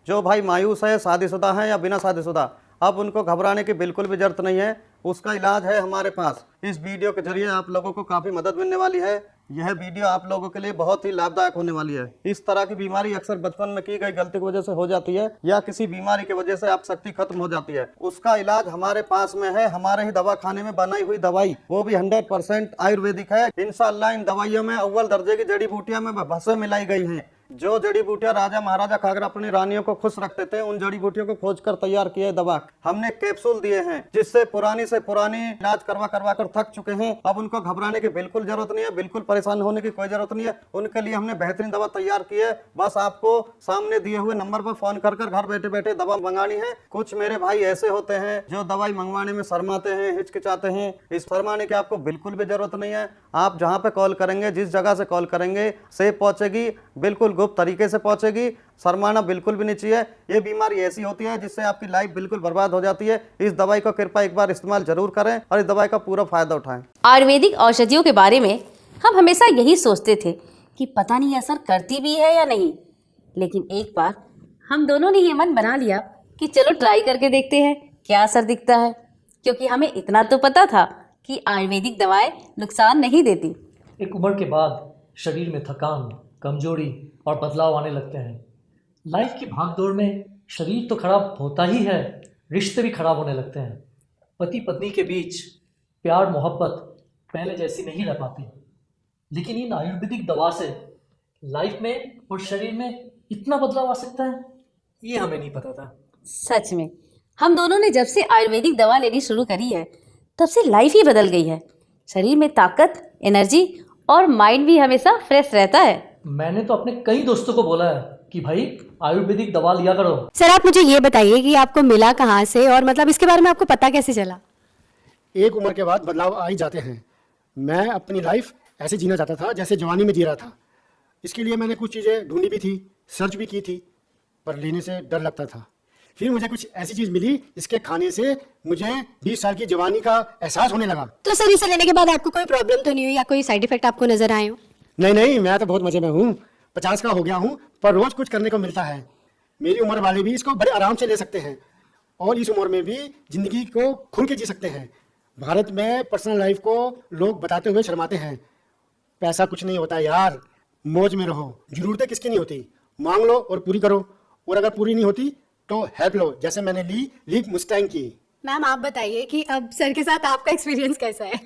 जो भाई मायूस है, शादीशुदा है या बिना शादीशुदा, अब उनको घबराने की बिल्कुल भी जरूरत नहीं है। उसका इलाज है हमारे पास। इस वीडियो के जरिए आप लोगों को काफ़ी मदद मिलने वाली है। यह वीडियो आप लोगों के लिए बहुत ही लाभदायक होने वाली है। इस तरह की बीमारी अक्सर बचपन में की गई गलती की वजह से हो जाती है या किसी बीमारी की वजह से आप शक्ति खत्म हो जाती है। उसका इलाज हमारे पास में है। हमारे ही दवा खाने में बनाई हुई दवाई, वो भी 100% आयुर्वेदिक है। इंशाअल्लाह इन दवाइयों में अव्वल दर्जे की जड़ी बूटियां में भस्म मिलाई गई हैं। जो जड़ी बूटियां राजा महाराजा खाकर अपनी रानियों को खुश रखते थे, उन जड़ी बूटियों को खोजकर तैयार किए दवा हमने कैप्सूल दिए हैं, जिससे पुरानी से पुरानी इलाज करवा कर थक चुके हैं। अब उनको घबराने की बिल्कुल जरूरत नहीं है, बिल्कुल परेशान होने की कोई जरूरत नहीं है। उनके लिए हमने बेहतरीन दवा तैयार की है। बस आपको सामने दिए हुए नंबर पर फोन कर घर बैठे बैठे दवा मंगानी है। कुछ मेरे भाई ऐसे होते हैं जो दवाई मंगवाने में शर्माते हैं, हिचकिचाते हैं। इस शर्माने की आपको बिल्कुल भी जरूरत नहीं है। आप जहाँ पे कॉल करेंगे, जिस जगह से कॉल करेंगे, सेफ पहुंचेगी, बिल्कुल गुप्त तरीके से पहुंचेगी। शर्माना बिल्कुल भी नहीं चाहिए। ये बीमारी ऐसी होती है जिससे आपकी लाइफ बिल्कुल बर्बाद हो जाती है। इस दवाई को कृपया एक बार इस्तेमाल जरूर करें और इस दवाई का पूरा फायदा उठाएं। आयुर्वेदिक औषधियों के बारे में हम हमेशा यही सोचते थे कि पता नहीं असर करती भी है या नहीं, लेकिन एक बार हम दोनों ने ये मन बना लिया कि चलो ट्राई करके देखते हैं क्या असर दिखता है, क्योंकि हमें इतना तो पता था कि आयुर्वेदिक दवाएं नुकसान नहीं देती। एक उम्र के बाद शरीर में थकान, कमजोरी और बदलाव आने लगते हैं। लाइफ की भागदौड़ में शरीर तो खराब होता ही है, रिश्ते भी खराब होने लगते हैं। पति पत्नी के बीच प्यार मोहब्बत पहले जैसी नहीं रह पाती। लेकिन इन आयुर्वेदिक दवा से लाइफ में और शरीर में इतना बदलाव आ सकता है, ये हमें नहीं पता था। सच में हम दोनों ने जब से आयुर्वेदिक दवा लेनी शुरू करी है, तब से लाइफ ही बदल गई है। शरीर में ताकत, एनर्जी और माइंड भी हमेशा फ्रेश रहता है। मैंने तो अपने कई दोस्तों को बोला है कि भाई आयुर्वेदिक दवा लिया करो। सर आप मुझे ये बताइए कि आपको मिला कहाँ से और मतलब इसके बारे में आपको पता कैसे चला? एक उम्र के बाद बदलाव आ ही जाते हैं। मैं अपनी लाइफ ऐसे जीना चाहता था जैसे जवानी में जी रहा था। इसके लिए मैंने कुछ चीज़ें ढूंढी भी थी, सर्च भी की थी, पर लेने से डर लगता था। फिर मुझे कुछ ऐसी चीज़ मिली जिसके खाने से मुझे 20 साल की जवानी का एहसास होने लगा। तो सर इसे लेने के बाद आपको कोई प्रॉब्लम तो नहीं हुई या कोई साइड इफेक्ट आपको नजर आए हो? नहीं, मैं तो बहुत मजे में हूँ। 50 का हो गया हूँ, पर रोज कुछ करने को मिलता है। मेरी उम्र वाले भी इसको बड़े आराम से ले सकते हैं और इस उम्र में भी जिंदगी को खुल के जी सकते हैं। भारत में पर्सनल लाइफ को लोग बताते हुए शर्माते हैं। पैसा कुछ नहीं होता यार, मौज में रहो। जरूरतें किसकी नहीं होती, मांग लो और पूरी करो, और अगर पूरी नहीं होती तो हेल्प लो, जैसे मैंने ली मुस्टैंग की। मैम आप बताइए कि अब सर के साथ आपका एक्सपीरियंस कैसा है?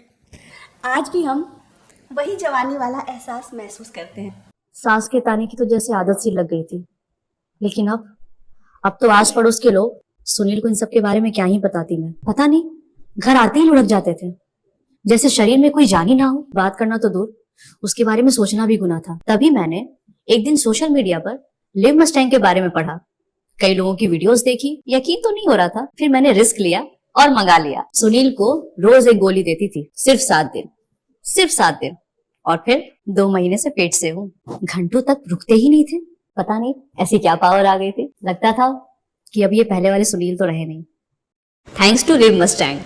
आज भी हम वही जवानी वाला एहसास महसूस करते हैं। सांस के ताने की तो जैसे आदत सी लग गई थी, लेकिन अब तो आस पड़ोस के लोग सुनील को इन सब के बारे में क्या ही बताती मैं। पता नहीं, घर आते ही लुढ़क जाते थे, जैसे शरीर में कोई जान ही ना हो। बात करना तो दूर, उसके बारे में सोचना भी गुनाह था। तभी मैंने एक दिन सोशल मीडिया पर लिव मस्टैंग के बारे में पढ़ा, कई लोगों की वीडियोस देखी, यकीन तो नहीं हो रहा था। फिर मैंने रिस्क लिया और मंगा लिया। सुनील को रोज एक गोली देती थी, सिर्फ 7 दिन, और फिर 2 महीने से पेट से हूँ। घंटों तक रुकते ही नहीं थे। पता नहीं ऐसी क्या पावर आ गई थी। लगता था कि अब ये पहले वाले सुनील तो रहे नहीं। Thanks to live Mustang.